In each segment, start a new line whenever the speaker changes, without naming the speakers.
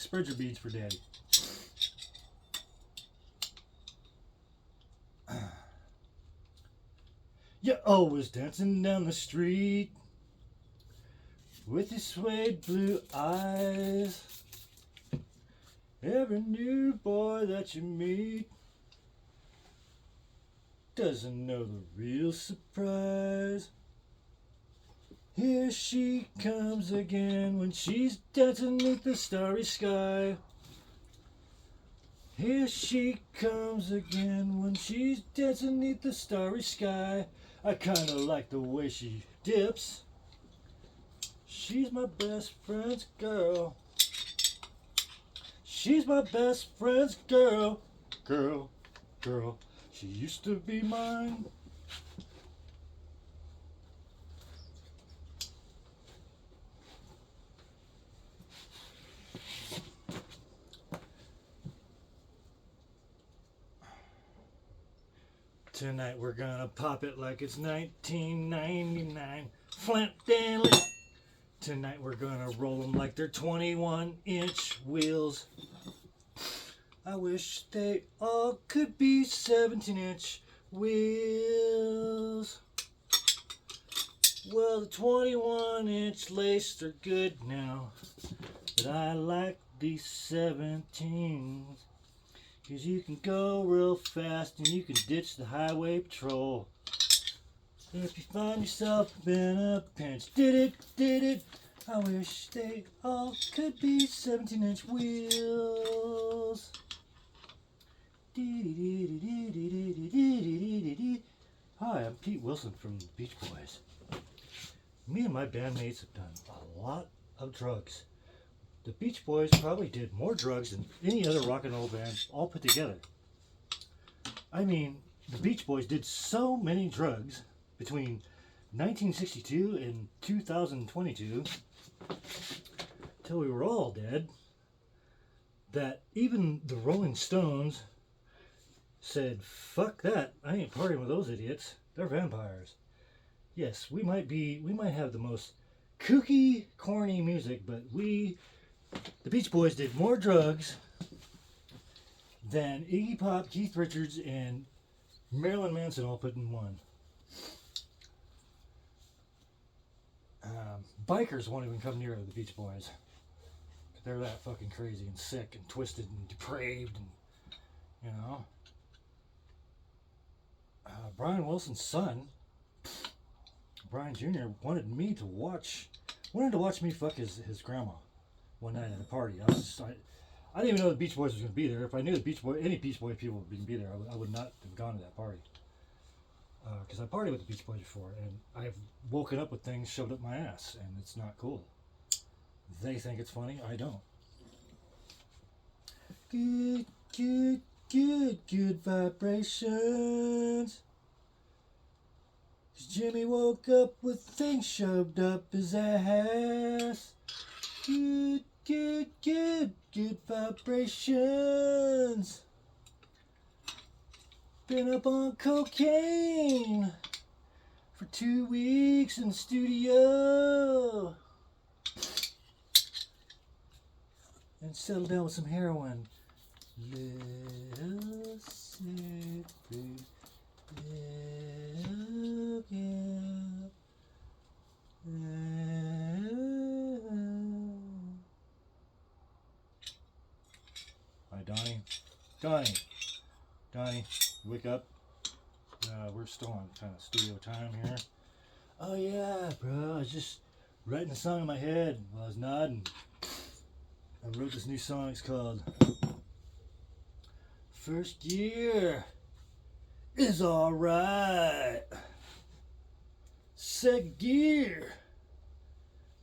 Spread your beads for Daddy. You're always dancing down the street with your suede blue eyes. Every new boy that you meet doesn't know the real surprise. Here she comes again when she's dancing beneath the starry sky. Here she comes again when she's dancing beneath the starry sky. I kinda like the way she dips. She's my best friend's girl. She's my best friend's girl. Girl, girl, she used to be mine. Tonight we're gonna pop it like it's 1999. Flint Daily. Tonight we're gonna roll them like they're 21-inch wheels. I wish they all could be 17-inch wheels. Well, the 21-inch laced are good now, but I like these 17s. Cause you can go real fast and you can ditch the highway patrol. If you find yourself in a pinch, did it, I wish they all could be 17-inch wheels. Hi, I'm Pete Wilson from the Beach Boys. Me and my bandmates have done a lot of drugs. The Beach Boys probably did more drugs than any other rock and roll band all put together. I mean, the Beach Boys did so many drugs between 1962 and 2022 till we were all dead that even the Rolling Stones said, fuck that, I ain't partying with those idiots. They're vampires. Yes, we might have the most kooky, corny music, but the Beach Boys did more drugs than Iggy Pop, Keith Richards, and Marilyn Manson all put in one. Bikers won't even come near the Beach Boys. They're that fucking crazy and sick and twisted and depraved and, you know. Brian Wilson's son, Brian Jr., wanted to watch me fuck his grandma one night at a party. I didn't even know the Beach Boys was going to be there. If I knew any Beach Boy people would be there, I would not have gone to that party. Because I partied with the Beach Boys before, and I've woken up with things shoved up my ass, and it's not cool. They think it's funny. I don't. Good vibrations. Jimmy woke up with things shoved up his ass. Good vibrations. Been up on cocaine for 2 weeks in the studio. And settled down with some heroin. Little secret, little girl. Hi, Donnie, wake up. We're still on kind of studio time here. Oh yeah, bro, I was just writing a song in my head while I was nodding. I wrote this new song. It's called First Year is Alright. Second Year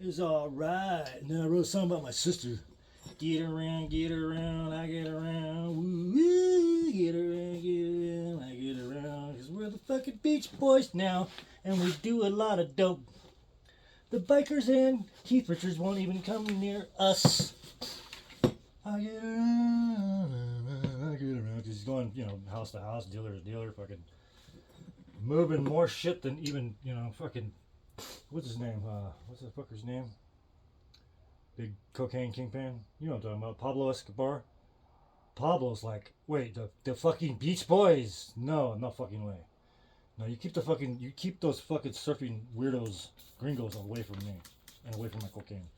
is Alright. And then I wrote a song about my sister. Get around, I get around. Woo, get around, I get around. Cause we're the fucking Beach Boys now, and we do a lot of dope. The Bikers and Keith Richards won't even come near us. I get around, cause he's going, house to house, dealer to dealer, fucking moving more shit than even, fucking, what's his name? What's that fucker's name? big cocaine kingpin. You know what I'm talking about, Pablo Escobar. Pablo's like, wait, the fucking Beach Boys? No, no fucking way. No, you keep those fucking surfing weirdos, gringos away from me and away from my cocaine.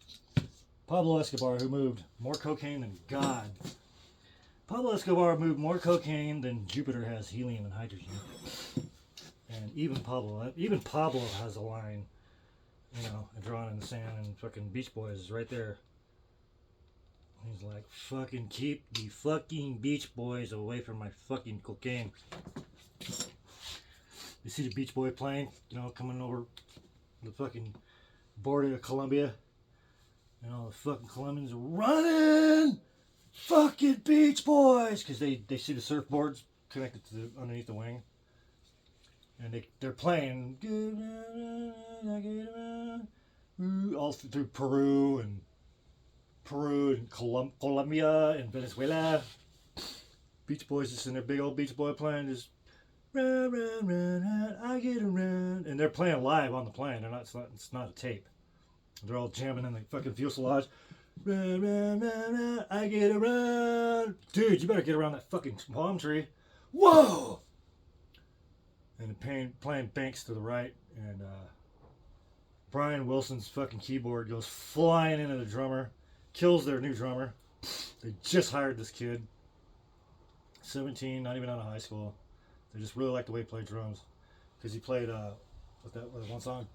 Pablo Escobar, who moved more cocaine than God. Pablo Escobar moved more cocaine than Jupiter has helium and hydrogen. And even Pablo has a line, drawn in the sand, and fucking Beach Boys is right there. He's like, fucking keep the fucking Beach Boys away from my fucking cocaine. You see the Beach Boy plane, coming over the fucking border of Colombia, and all the fucking Colombians are running, fucking Beach Boys, because they see the surfboards connected to underneath the wing, and they're playing all through Peru and Colombia and Venezuela. Beach Boys just in their big old Beach Boy plane, just run, run, run, run, I get around, and they're playing live on the plane. It's not a tape. They're all jamming in the fucking fuselage. Run, run, run, run, I get around. Dude, you better get around that fucking palm tree. Whoa! And the plane banks to the right, and Brian Wilson's fucking keyboard goes flying into the drummer, kills their new drummer. They just hired this kid, 17, not even out of high school. They just really like the way he played drums, because he played with that one song.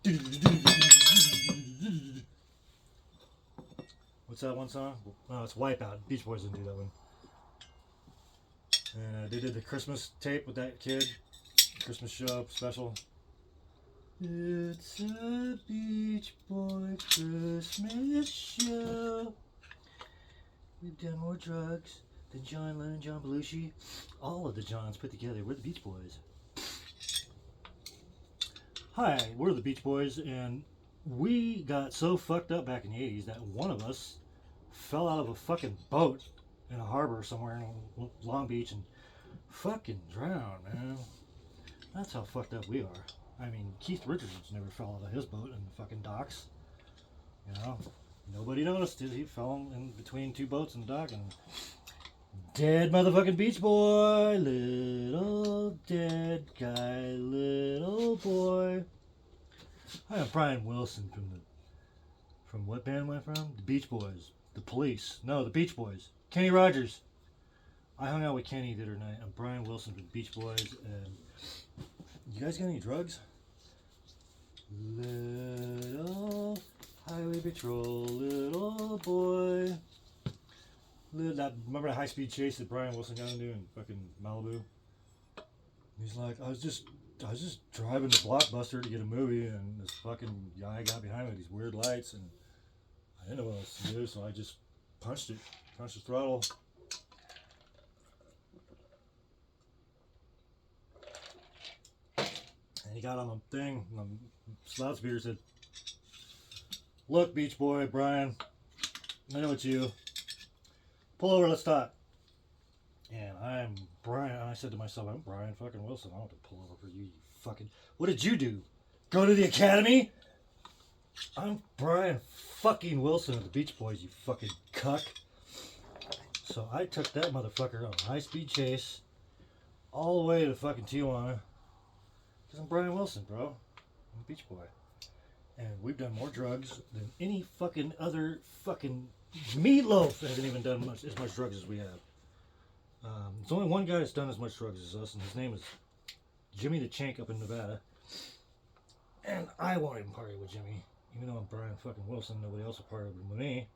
What's that one song? Oh, it's Wipeout. Beach Boys didn't do that one. And they did the Christmas tape with that kid, Christmas show special. It's a Beach Boy Christmas show. We've done more drugs than John Lennon, John Belushi. All of the Johns put together. We're the Beach Boys. Hi, we're the Beach Boys, and we got so fucked up back in the 80s that one of us fell out of a fucking boat in a harbor somewhere in Long Beach and fucking drowned, man. That's how fucked up we are. I mean, Keith Richards never fell out of his boat in the fucking docks. Nobody noticed it. He fell in between two boats in the dock, and dead motherfucking Beach Boy, little dead guy, little boy. Hi, I'm Brian Wilson from what band am I from? The Beach Boys, the Police. No, the Beach Boys. Kenny Rogers. I hung out with Kenny the other night. I'm Brian Wilson from the Beach Boys, and you guys got any drugs? Little highway patrol, little boy. Remember the high-speed chase that Brian Wilson got into in fucking Malibu? He's like, I was just driving to Blockbuster to get a movie, and this fucking guy got behind me with these weird lights, and I didn't know what else to do, so I just punched the throttle. And he got on the thing, and the loudspeaker said, "Look, Beach Boy, Brian, I know it's you. Pull over, let's talk." And I'm Brian. I said to myself, I'm Brian fucking Wilson. I don't have to pull over for you, you fucking. What did you do? Go to the academy? I'm Brian fucking Wilson of the Beach Boys, you fucking cuck. So I took that motherfucker on a high-speed chase all the way to fucking Tijuana. Because I'm Brian Wilson, bro. I'm a Beach Boy. And we've done more drugs than any fucking other fucking. Meatloaf hasn't even done as much drugs as we have. There's only one guy that's done as much drugs as us, and his name is Jimmy the Chink up in Nevada. And I won't even party with Jimmy. Even though I'm Brian fucking Wilson, nobody else will party with me.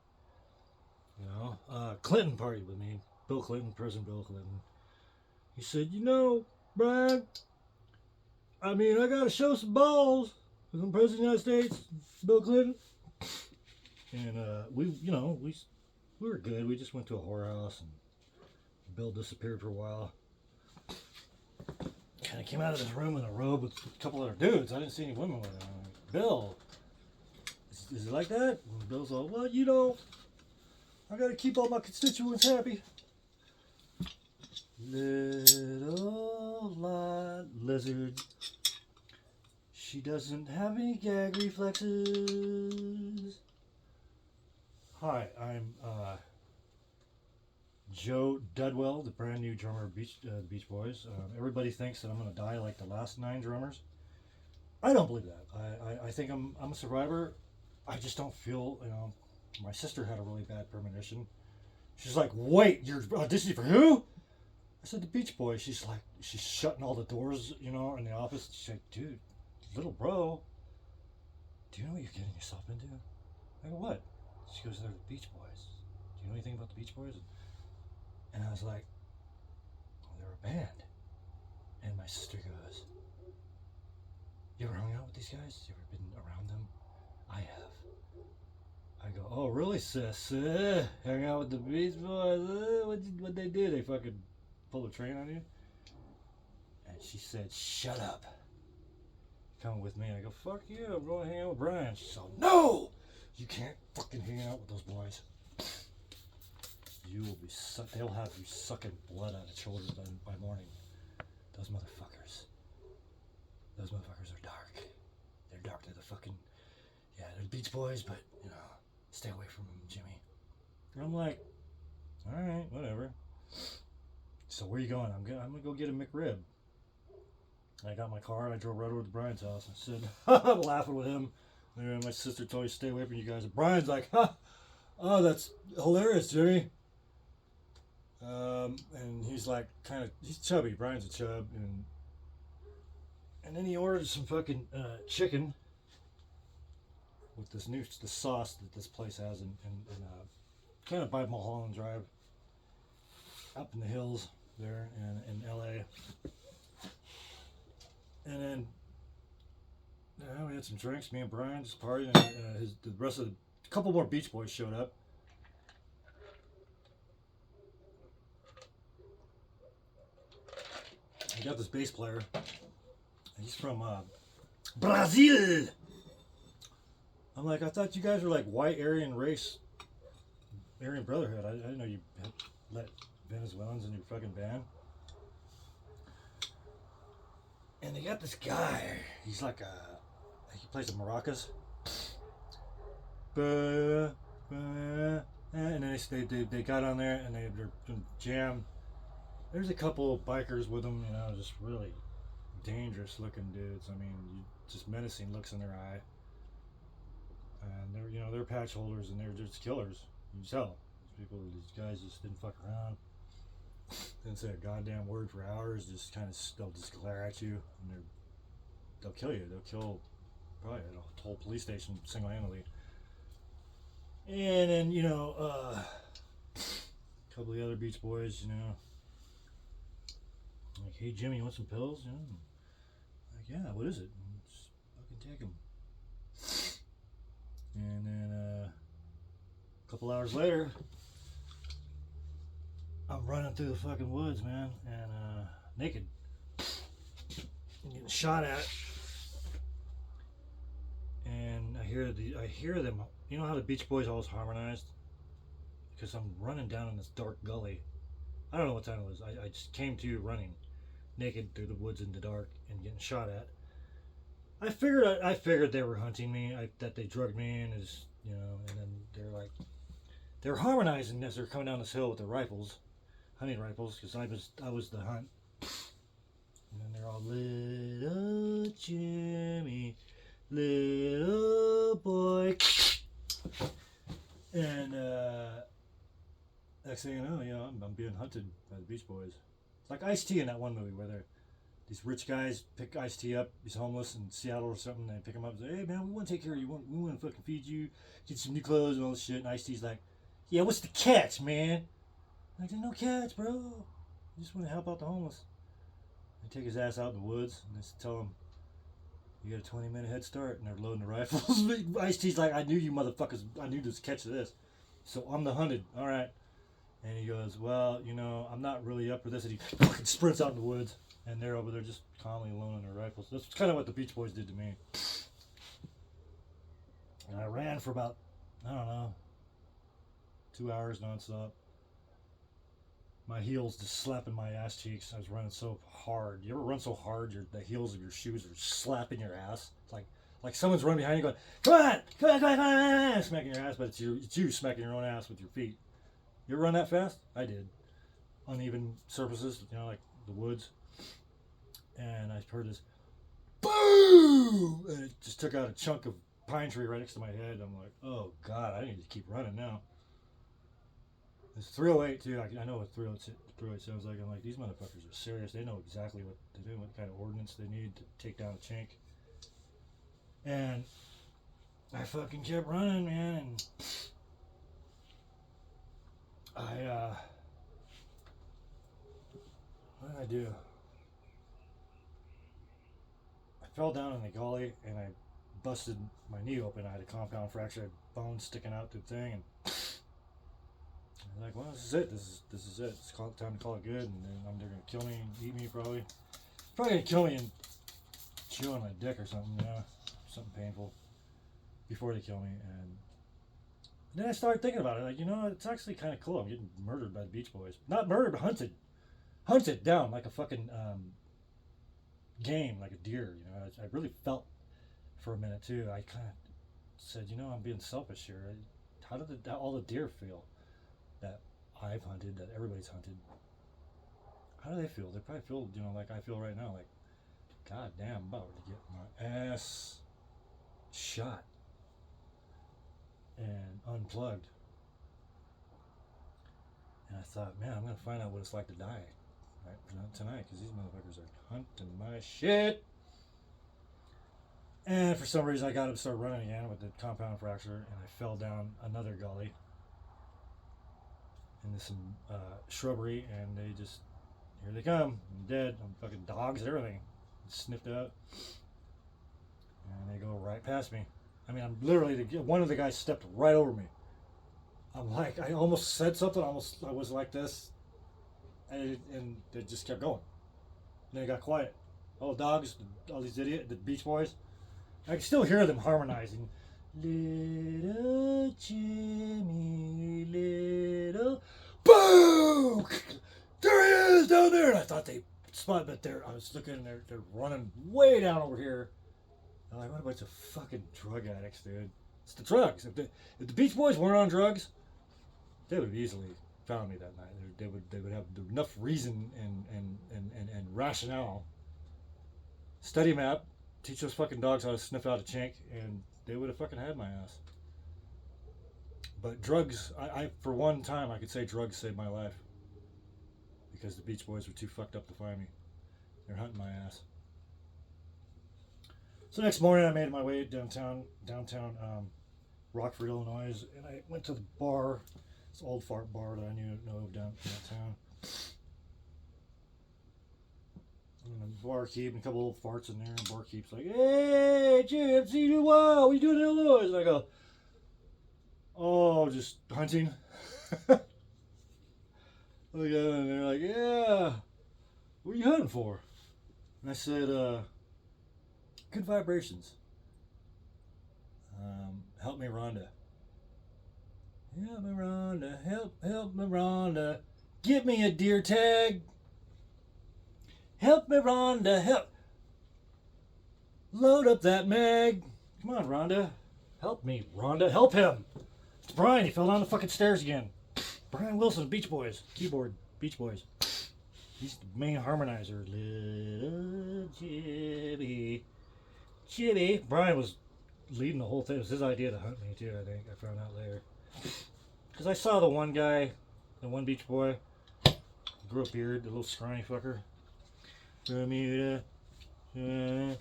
Clinton partied with me. Bill Clinton, President Bill Clinton. He said, Brian, I mean, I gotta show some balls. Because I'm President of the United States, Bill Clinton. And we were good. We just went to a whorehouse, and Bill disappeared for a while. Kind of came out of this room in a robe with a couple other dudes. I didn't see any women with him. I'm like, Bill, is it like that? And Bill's like, well, I got to keep all my constituents happy. Little lizard. She doesn't have any gag reflexes. Hi, I'm Joe Dudwell, the brand new drummer of the Beach Boys. Everybody thinks that I'm going to die like the last 9 drummers. I don't believe that. I think I'm a survivor. I just don't feel, my sister had a really bad premonition. She's like, wait, you're auditioning for who? I said, the Beach Boys. She's shutting all the doors, in the office. She's like, dude, little bro, do you know what you're getting yourself into? I go, what? She goes, they're the Beach Boys. Do you know anything about the Beach Boys? And I was like, well, they're a band. And my sister goes, you ever hung out with these guys? You ever been around them? I have. I go, oh, really, sis? Hang out with the Beach Boys? What'd they do? They fucking pull a train on you? And she said, shut up. Come with me. I go, fuck you. I'm going to hang out with Brian. She said, no! You can't fucking hang out with those boys. You will be they'll have you sucking blood out of children by morning. Those motherfuckers. Those motherfuckers are dark. They're dark. They're the fucking, they're the Beach Boys, but, stay away from them, Jimmy. And I'm like, all right, whatever. So where you going? I'm gonna go get a McRib. I got my car and I drove right over to Brian's house. I said, I'm laughing with him. And my sister told me to stay away from you guys. And Brian's like, oh, that's hilarious, Jimmy. And he's like, he's chubby. Brian's a chub, and then he ordered some fucking chicken with the sauce that this place has in kind of by Mulholland Drive, up in the hills there in L.A. And then we had some drinks. Me and Brian just partied, and the rest of a couple more Beach Boys showed up. I got this bass player. He's from Brazil. I'm like, I thought you guys were like white Aryan race, Aryan Brotherhood. I didn't know you had let Venezuelans in your fucking band. And they got this guy. He's like he plays the maracas. And then they got on there and they're doing jam. There's a couple of bikers with them, just really dangerous looking dudes. I mean, just menacing looks in their eye. And they're patch holders and they're just killers. You can tell. These guys just didn't fuck around. Didn't say a goddamn word for hours. They'll just glare at you and they'll kill you. They'll kill probably a whole police station single-handedly. And then a couple of the other Beach Boys, like, hey Jimmy, you want some pills? Like, yeah, what is it? Just fucking take them. And then a couple hours later, I'm running through the fucking woods, man, and naked, and getting shot at. And I hear them. You know how the Beach Boys always harmonized? Because I'm running down in this dark gully. I don't know what time it was. I just came to running naked through the woods in the dark and getting shot at. I figured they were hunting me. That they drugged me in, and then they're harmonizing as they're coming down this hill with their rifles, hunting rifles, because I was the hunt. And then they're all, little Jimmy, little boy. And next thing you know, I'm being hunted by the Beach Boys. It's like Ice-T in that one movie where these rich guys pick Ice-T up. He's homeless in Seattle or something. They pick him up and say, hey man, we want to take care of you. We want to fucking feed you, get some new clothes and all this shit. And Ice-T's like, yeah, what's the catch, man? I'm like, there's no catch, bro. I just want to help out the homeless. They take his ass out in the woods and they tell him, you got a 20-minute head start, and they're loading the rifles. Ice-T's like, I knew you motherfuckers. I knew this catch of this. So I'm the hunted. All right. And he goes, well, I'm not really up for this. And he fucking sprints out in the woods. And they're over there just calmly loading their rifles. That's kind of what the Beach Boys did to me. And I ran for about, 2 hours nonstop. My heels just slapping my ass cheeks. I was running so hard. You ever run so hard the heels of your shoes are slapping your ass? It's like Like someone's running behind you going, come on, come on, come on, come on, smacking your ass, but it's you smacking your own ass with your feet. You ever run that fast? I did. Uneven surfaces, you know, like the woods. And I heard this boom! And it just took out a chunk of pine tree right next to my head. I'm like, oh God, I need to keep running now. It's 308 too. I know what 308 sounds like. I'm like, these motherfuckers are serious. They know exactly what to do, what kind of ordnance they need to take down a chink. And I fucking kept running, man. And what did I do? I fell down in the gully and I busted my knee open. I had a compound fracture, I had bones sticking out through the thing, and I'm like, well, this is it. This is it. It's time to call it good. And then they're gonna kill me and eat me probably. Probably gonna kill me and chew on my dick or something, you know, something painful before they kill me. And then I started thinking about it. Like, you know, it's actually kind of cool. I'm getting murdered by the Beach Boys. Not murdered, but hunted down like a fucking game, like a deer. You know, I really felt for a minute too. I kind of said, you know, I'm being selfish here. How did all the deer feel that I've hunted, that everybody's hunted? How do they feel? They probably feel, you know, like I feel right now. Like, God damn, I'm about to get my ass shot and unplugged. And I thought, man, I'm going to find out what it's like to die right tonight, because these motherfuckers are hunting my shit. And for some reason, I got up and started running again with the compound fracture, and I fell down another gully into some shrubbery, and they just, here they come. I'm dead. I'm fucking dogs and everything. Sniffed out. And they go right past me. I mean, I'm literally, one of the guys stepped right over me. I'm like, I almost said something. I was like this. And they just kept going. And then it got quiet. All the dogs, all these idiots, the Beach Boys. I can still hear them harmonizing. Little Jimmy, little boom! There he is down there! And I thought they spotted, but I was looking, and they're running way down over here. I'm like, what a bunch of fucking drug addicts, dude. It's the drugs. If the Beach Boys weren't on drugs, they would have easily found me that night. They would have enough reason and rationale. Study map. Teach those fucking dogs how to sniff out a chink, and they would have fucking had my ass. But drugs, I for one time, I could say drugs saved my life. Because the Beach Boys were too fucked up to find me. They're hunting my ass. So next morning, I made my way downtown Rockford, Illinois, and I went to the bar, this old fart bar that I know of downtown. And the barkeep and a couple old farts in there, and the barkeep's like, hey, Jim, see you, wow, what are you doing in Illinois? And I go, oh, just hunting. Look at them, and they're like, yeah, what are you hunting for? And I said, good vibrations. Help me, Rhonda. Help me, Rhonda. Help me, Rhonda. Give me a deer tag. Help me, Rhonda. Help. Load up that mag. Come on, Rhonda. Help me, Rhonda. Help him. It's Brian. He fell down the fucking stairs again. Brian Wilson, Beach Boys. Keyboard, Beach Boys. He's the main harmonizer. Little Jimmy. Jimmy. Brian was leading the whole thing. It was his idea to hunt me, too, I think. I found out later. Because I saw the one guy, the one Beach Boy, grew a beard, the little scrawny fucker. Bermuda. Down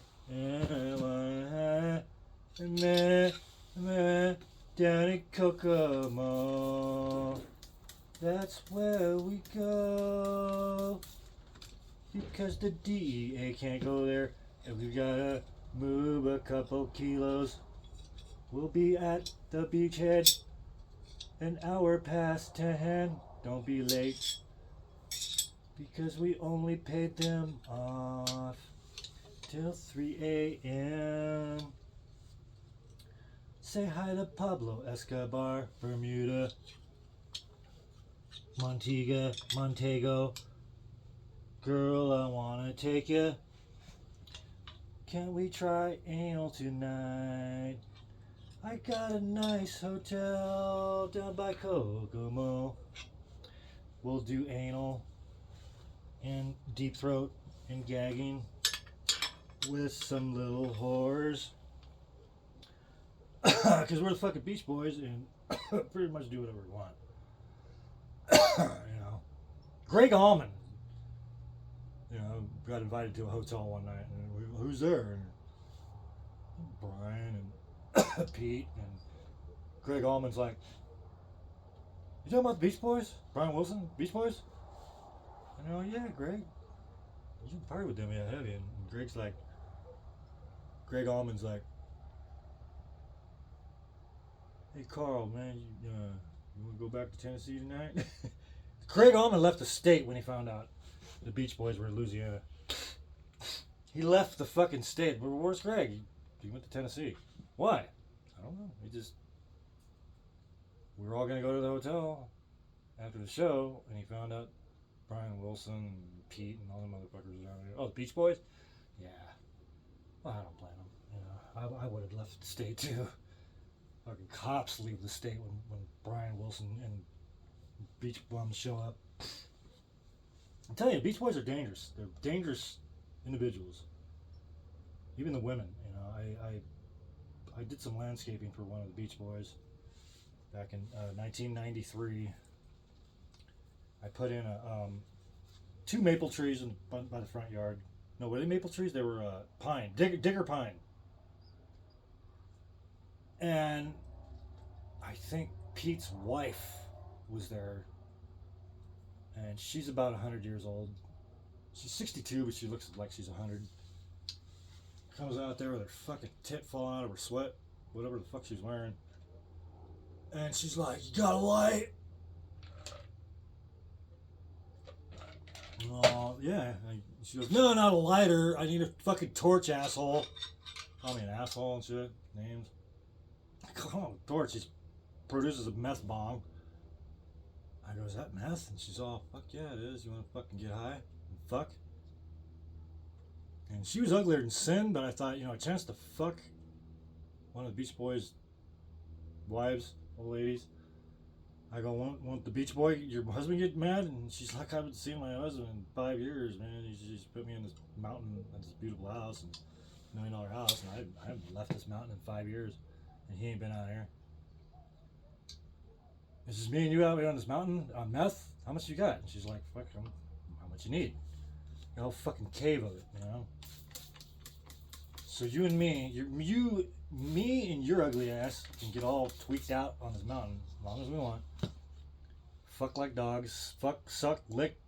in Kokomo. That's where we go. Because the DEA can't go there. And we gotta move a couple kilos. We'll be at the beachhead an hour past 10. Don't be late. Because we only paid them off till 3 a.m. Say hi to Pablo, Escobar, Bermuda, Montego. Girl, I wanna take ya. Can't we try anal tonight? I got a nice hotel down by Kokomo. We'll do anal and deep throat and gagging with some little whores. Because we're the fucking Beach Boys and pretty much do whatever we want. You know, Greg Allman, you know, got invited to a hotel one night, and who's there? And Brian and Pete, and Greg Allman's like, "You talking about the Beach Boys? Brian Wilson, Beach Boys?" And they're like, "Yeah, Greg, you didn't party with them yet, have you?" And Greg Allman's like, "Hey, Carl, man, you want to go back to Tennessee tonight?" Greg Allman left the state when he found out the Beach Boys were in Louisiana. He left the fucking state. But where's Greg? He went to Tennessee. Why? I don't know. We were all going to go to the hotel after the show, and he found out Brian Wilson and Pete and all the motherfuckers around there. Oh, the Beach Boys? Yeah. Well, I don't blame them. You know, I would have left the state too. Fucking cops leave the state when Brian Wilson and Beach Bums show up. I'm telling you, Beach Boys are dangerous. They're dangerous individuals. Even the women, you know. I did some landscaping for one of the Beach Boys back in 1993. I put in two maple trees by the front yard. No, were they maple trees? They were pine, digger pine. And I think Pete's wife was there, and she's about 100 years old. She's 62, but she looks like she's 100. Comes out there with her fucking tit falling out of her sweat, whatever the fuck she's wearing. And she's like, "You got a light?" Oh, yeah. She goes, "No, not a lighter. I need a fucking torch, asshole." Call me an asshole and shit. Names. Come on, torch. She produces a meth bong. I go, "Is that meth?" And she's all, "Fuck yeah, it is. You want to fucking get high and fuck?" And she was uglier than sin, but I thought, you know, a chance to fuck one of the Beach Boys' wives, old ladies. I go, won't the Beach Boy, your husband, get mad? And she's like, "I haven't seen my husband in 5 years, man. He's put me in this mountain, in this beautiful house, and $1 million house, and I haven't left this mountain in 5 years, and he ain't been out here. It's just me and you out here on this mountain on meth. How much you got?" And she's like, "Fuck, how much you need? A whole fucking cave of it, you know." So you and me, me and your ugly ass can get all tweaked out on this mountain as long as we want. Fuck like dogs. Fuck, suck, lick,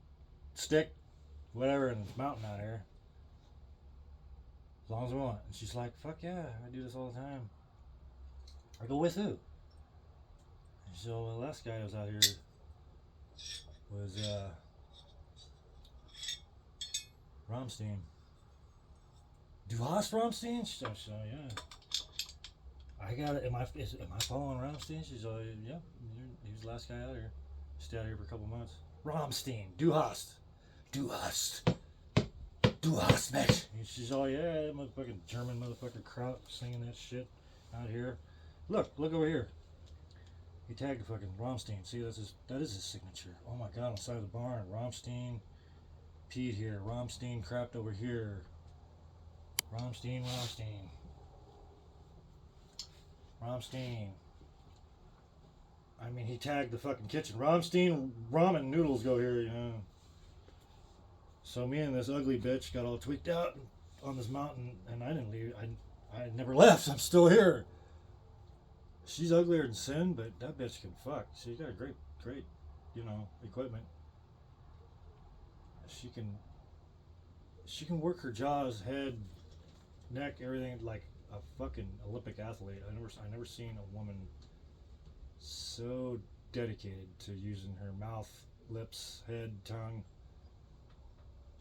stick, whatever in this mountain out here. As long as we want. And she's like, "Fuck yeah, I do this all the time." I go, "With who?" And so the last guy that was out here was Rammstein. "Du hast Rammstein?" She's like, "So yeah." I got it. Am I following Rammstein? She's like, "Yeah, he was the last guy out here. Stayed out here for a couple months." Rammstein, Du hast, bitch. And she's all, "Yeah, motherfucking German motherfucker Kraut singing that shit out here. Look over here. He tagged the fucking Rammstein. See, that is his signature. Oh my god, on the side of the barn, Rammstein, Pete here, Rammstein crapped over here. Rammstein. I mean, he tagged the fucking kitchen. Rammstein ramen noodles go here, you know." So me and this ugly bitch got all tweaked out on this mountain, and I didn't leave. I never left. I'm still here. She's uglier than sin, but that bitch can fuck. She's got great, you know, equipment. She can work her jaws, head, neck, everything like a fucking Olympic athlete. I never seen a woman so dedicated to using her mouth, lips, head, tongue.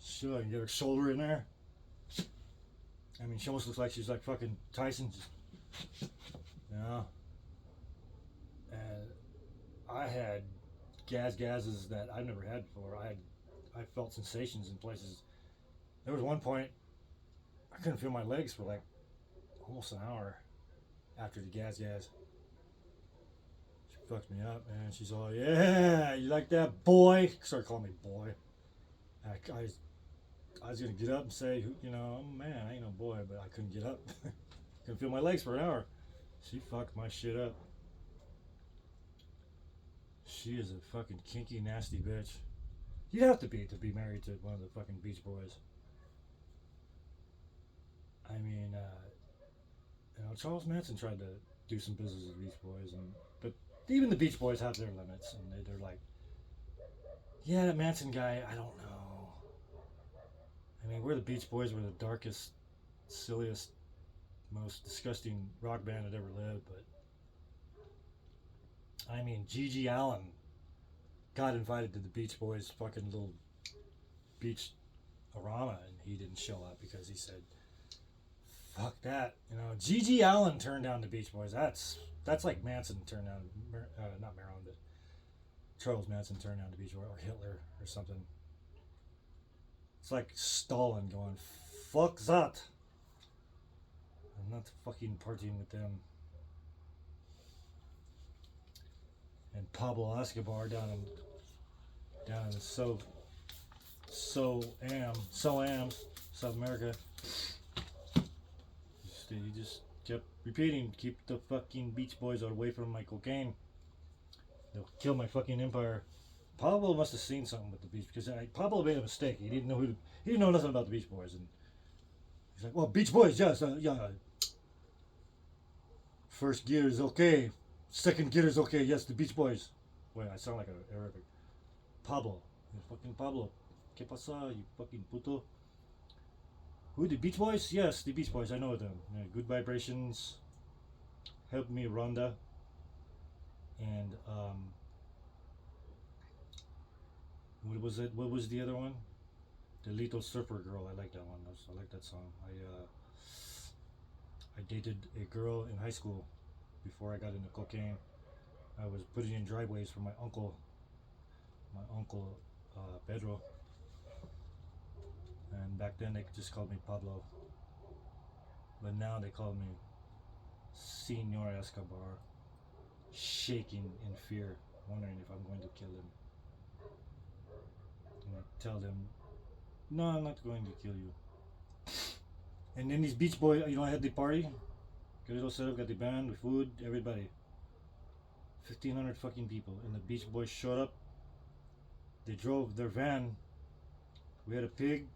Sure, I can get her shoulder in there. I mean, she almost looks like she's like fucking Tyson, just, you know. And I had gases that I've never had before. I felt sensations in places. There was one point I couldn't feel my legs for like almost an hour after the gas. She fucked me up, man. She's all, yeah, you like that, boy? Started calling me boy. I was gonna get up and say, you know, oh, man, I ain't no boy, but I couldn't get up. Couldn't feel my legs for an hour. She fucked my shit up. She is a fucking kinky, nasty bitch. You'd have to be married to one of the fucking Beach Boys. I mean, you know, Charles Manson tried to do some business with the Beach Boys, but even the Beach Boys have their limits, and they're like, yeah, that Manson guy, I don't know. I mean, we're the Beach Boys. We're the darkest, silliest, most disgusting rock band that ever lived, but I mean, Gigi Allen got invited to the Beach Boys' fucking little beach arama, and he didn't show up because he said, "Fuck that." You know, Gigi Allen turned down the Beach Boys. That's like Manson turned down, not Marilyn, but Charles Manson turned down the Beach Boys, or Hitler, or something. It's like Stalin going, "Fuck that." I'm not fucking partying with them. And Pablo Escobar down in the South America. He just kept repeating, keep the fucking Beach Boys away from my cocaine. They'll kill my fucking empire. Pablo must have seen something with the Beach, because Pablo made a mistake. He didn't know nothing about the Beach Boys, and he's like, well, Beach Boys, yes, yeah. First gear is okay. Second gear is okay. Yes, the Beach Boys. Wait, I sound like an Arabic. Pablo. Fucking Pablo. ¿Qué pasa, you fucking puto? Who, the Beach Boys? Yes, the Beach Boys. I know them. Yeah, Good Vibrations. Help Me, Rhonda. And, what was it? What was the other one? The Little Surfer Girl. I like that one. I like that song. I dated a girl in high school before I got into cocaine. I was putting in driveways for my uncle Pedro, and back then they just called me Pablo, but now they call me Senor Escobar, shaking in fear, wondering if I'm going to kill him. And I tell them, no, I'm not going to kill you. And then these Beach Boys, you know, I had the party, got it all set up, got the band, the food, everybody. 1,500 fucking people, and the Beach Boys showed up. They drove their van. We had a pig.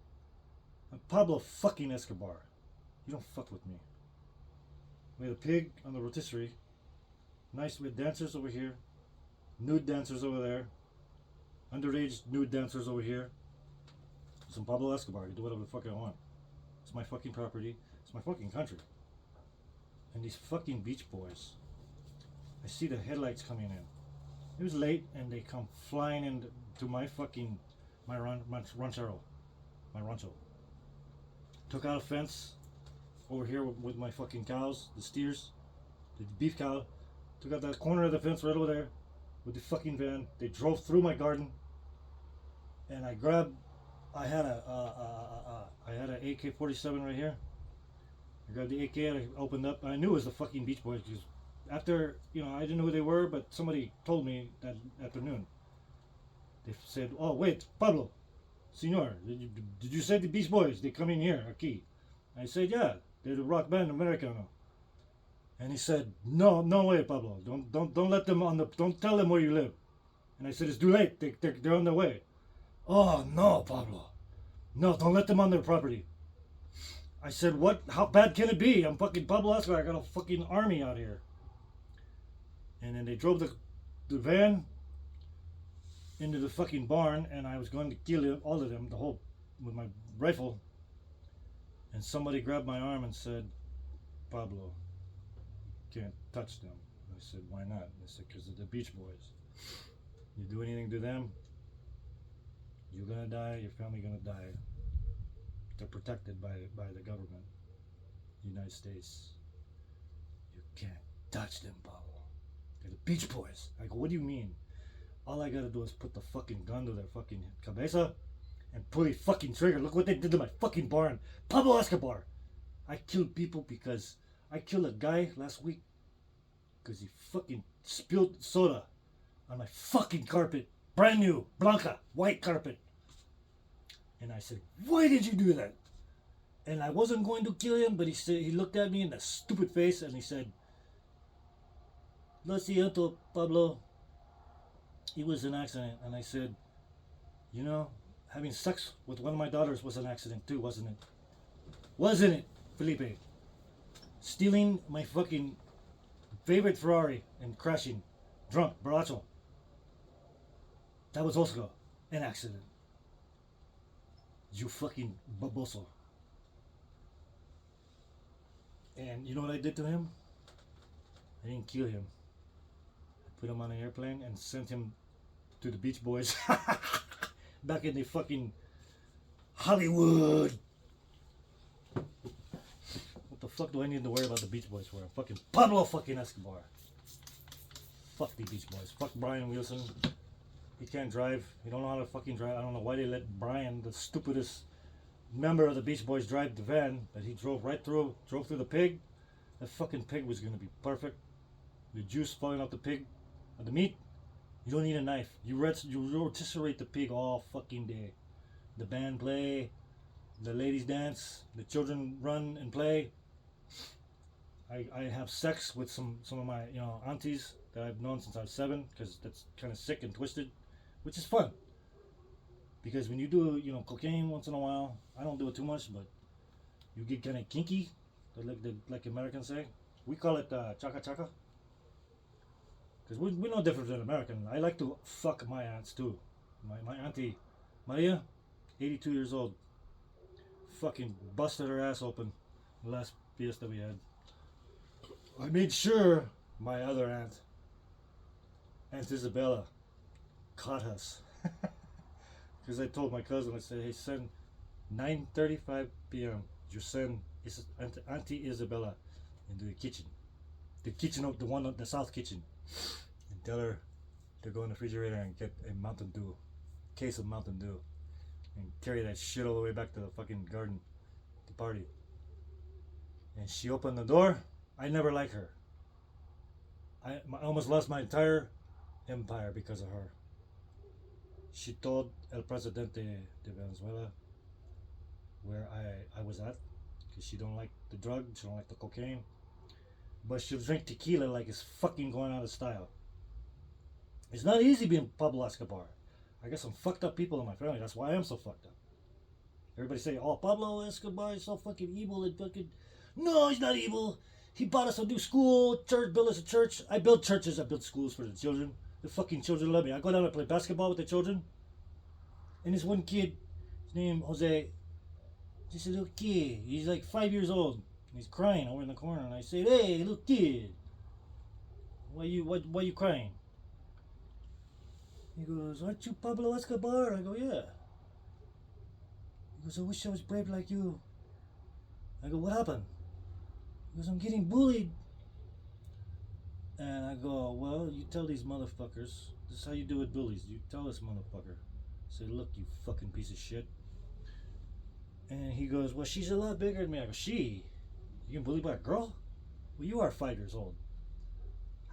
Pablo fucking Escobar. You don't fuck with me. We had a pig on the rotisserie. Nice, with dancers over here. Nude dancers over there. Underage nude dancers over here. Some Pablo Escobar. I can do whatever the fuck I want. It's my fucking property. It's my fucking country. And these fucking Beach Boys. I see the headlights coming in. It was late, and they come flying into my fucking my rancho. Took out a fence over here with my fucking cows, the steers, the beef cow. Took out that corner of the fence right over there with the fucking van. They drove through my garden, and I had an AK-47 right here. I grabbed the AK and I opened up. I knew it was the fucking Beach Boys because after, you know, I didn't know who they were, but somebody told me that afternoon. They said, oh, wait, Pablo, Senor, did you say the Beach Boys? They come in here, aquí. I said, yeah, they're the rock band Americano. And he said, no way, Pablo. Don't let them don't tell them where you live. And I said, it's too late. They're on their way. Oh, no, Pablo. No, don't let them on their property. I said, what? How bad can it be? I'm fucking Pablo Escobar. I got a fucking army out here. And then they drove the van into the fucking barn, and I was going to kill all of them, with my rifle. And somebody grabbed my arm and said, Pablo, you can't touch them. I said, why not? They said, because they're the Beach Boys. You do anything to them, you're gonna die, your family gonna die. They're protected by the government, the United States. You can't touch them, Pablo. They're the Beach Boys. I go, what do you mean? All I gotta do is put the fucking gun to their fucking cabeza and pull the fucking trigger. Look what they did to my fucking barn. Pablo Escobar. I killed people because I killed a guy last week because he fucking spilled soda on my fucking carpet. Brand new, Blanca, white carpet. And I said, why did you do that? And I wasn't going to kill him, but he looked at me in a stupid face and he said, Lo siento, Pablo. It was an accident. And I said, you know, having sex with one of my daughters was an accident too, wasn't it? Wasn't it, Felipe? Stealing my fucking favorite Ferrari and crashing, drunk, borracho. That was also an accident. You fucking baboso. And you know what I did to him? I didn't kill him. I put him on an airplane and sent him to the Beach Boys. Back in the fucking Hollywood. What the fuck do I need to worry about the Beach Boys for? Fucking Pablo fucking Escobar. Fuck the Beach Boys. Fuck Brian Wilson. He can't drive. He don't know how to fucking drive. I don't know why they let Brian, the stupidest member of the Beach Boys, drive the van that he drove through the pig. That fucking pig was gonna be perfect. The juice falling off the pig, of the meat. You don't need a knife. You rotisserate the pig all fucking day. The band play, the ladies dance, the children run and play. I have sex with some of my aunties that I've known since I was 7 because that's kind of sick and twisted, which is fun. Because when you do cocaine once in a while, I don't do it too much, but you get kind of kinky, like Americans say. We call it chaka chaka. Because we're no different than American. I like to fuck my aunts too. My auntie Maria, 82 years old, fucking busted her ass open the last fiesta we had. I made sure my other aunt, Aunt Isabella, caught us. Because I told my cousin, I said, hey, send 9:35 p.m. You send Auntie Isabella into the kitchen. The kitchen of the south kitchen. And tell her to go in the refrigerator and get a Mountain Dew. Case of Mountain Dew. And carry that shit all the way back to the fucking garden. The party. And she opened the door. I never liked her. I almost lost my entire empire because of her. She told El Presidente de Venezuela where I was at, because she don't like the drug, she don't like the cocaine, but she'll drink tequila like it's fucking going out of style. It's not easy being Pablo Escobar. I got some fucked up people in my family. That's why I am so fucked up. Everybody say, oh, Pablo Escobar is so fucking evil and fucking... No, he's not evil. He bought us a new school, church, built us a church. I build churches, I build schools for the children. The fucking children love me. I go down and play basketball with the children. And this one kid, his name Jose, just a little kid. He's like 5 years old. He's crying over in the corner. And I say, hey, little kid, why you crying? He goes, aren't you Pablo Escobar? I go, yeah. He goes, I wish I was brave like you. I go, what happened? He goes, I'm getting bullied. And I go, well, you tell these motherfuckers. This is how you do with bullies. You tell this motherfucker. Say, look, you fucking piece of shit. And he goes, well, she's a lot bigger than me. I go, she? You can bully by a girl? Well, you are 5 years old.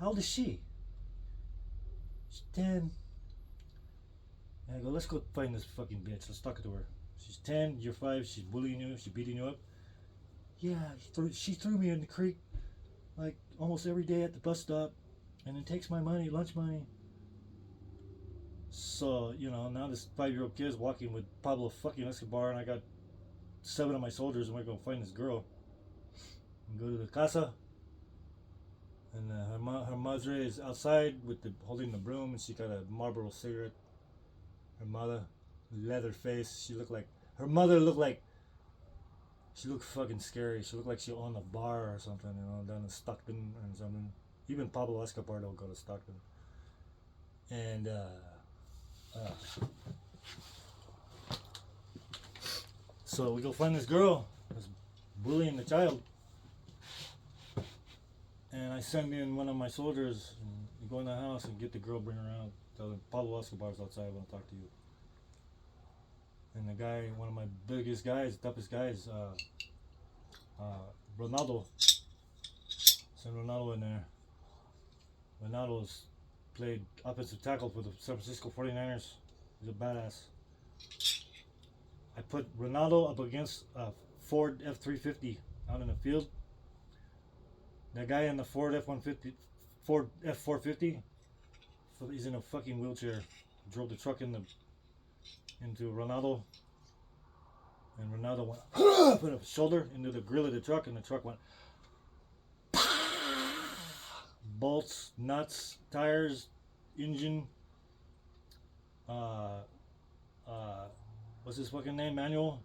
How old is she? She's 10. And I go, let's go find this fucking bitch. Let's talk to her. She's 10, you're 5, she's bullying you, she's beating you up. Yeah, she threw me in the creek like almost every day at the bus stop, and then takes my money, lunch money. So, now this 5-year-old kid is walking with Pablo fucking Escobar, and I got 7 of my soldiers, and we're going to find this girl. And go to the casa, and her madre is outside holding the broom, and she got a Marlboro cigarette. Her mother, leather face, she looked fucking scary. She looked like she owned a bar or something, down in Stockton or something. Even Pablo Escobar don't go to Stockton. And so we go find this girl that's bullying the child. And I send in one of my soldiers and go in the house and get the girl, bring her out. Tell them, Pablo Escobar's outside, I want to talk to you. And the guy, one of my biggest guys, toughest guys, Ronaldo. Send Ronaldo in there. Ronaldo's played offensive tackle for the San Francisco 49ers. He's a badass. I put Ronaldo up against a Ford F350 out in the field. That guy in the Ford F150, Ford F450, he's in a fucking wheelchair. Drove the truck into Ronaldo, and Ronaldo went put a shoulder into the grill of the truck, and the truck went bolts, nuts, tires, engine. What's his fucking name? Manual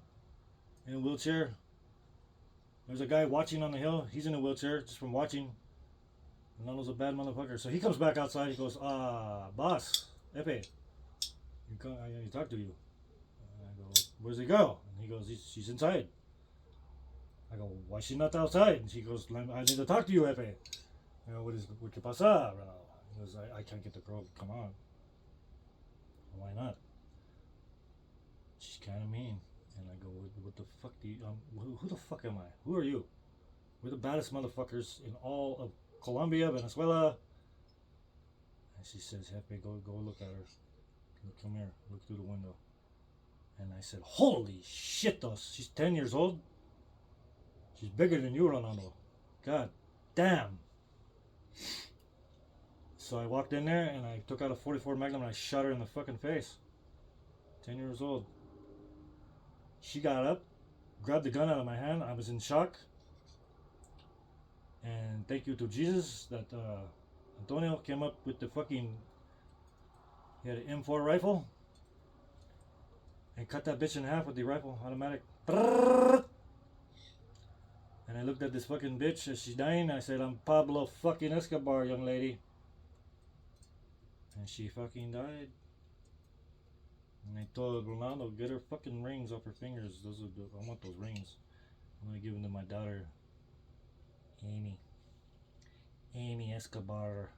in a wheelchair. There's a guy watching on the hill. He's in a wheelchair just from watching. Ronaldo's a bad motherfucker. So he comes back outside. He goes, boss, Epe, you talk to you. I go, where's he go? And he goes, she's inside. I go, why is she not outside? And she goes, I need to talk to you, Epe. I go, what que pasa, Ronaldo? He goes, I can't get the girl to come on. Why not? She's kind of mean. And I go, what the fuck do you, who the fuck am I? Who are you? We're the baddest motherfuckers in all of Colombia, Venezuela. And she says, Jefe, go look at her. Look, come here, look through the window. And I said, holy shit, though. She's 10 years old. She's bigger than you, Ronaldo. God damn. So I walked in there and I took out a 44 Magnum and I shot her in the fucking face. 10 years old. She got up, grabbed the gun out of my hand. I was in shock. And thank you to Jesus that Antonio came up with the fucking, he had an M4 rifle and cut that bitch in half with the rifle, automatic. And I looked at this fucking bitch as she's dying. I said, I'm Pablo fucking Escobar, young lady. And she fucking died. And I told Ronaldo, get her fucking rings off her fingers. I want those rings. I'm gonna give them to my daughter, Amy Escobar.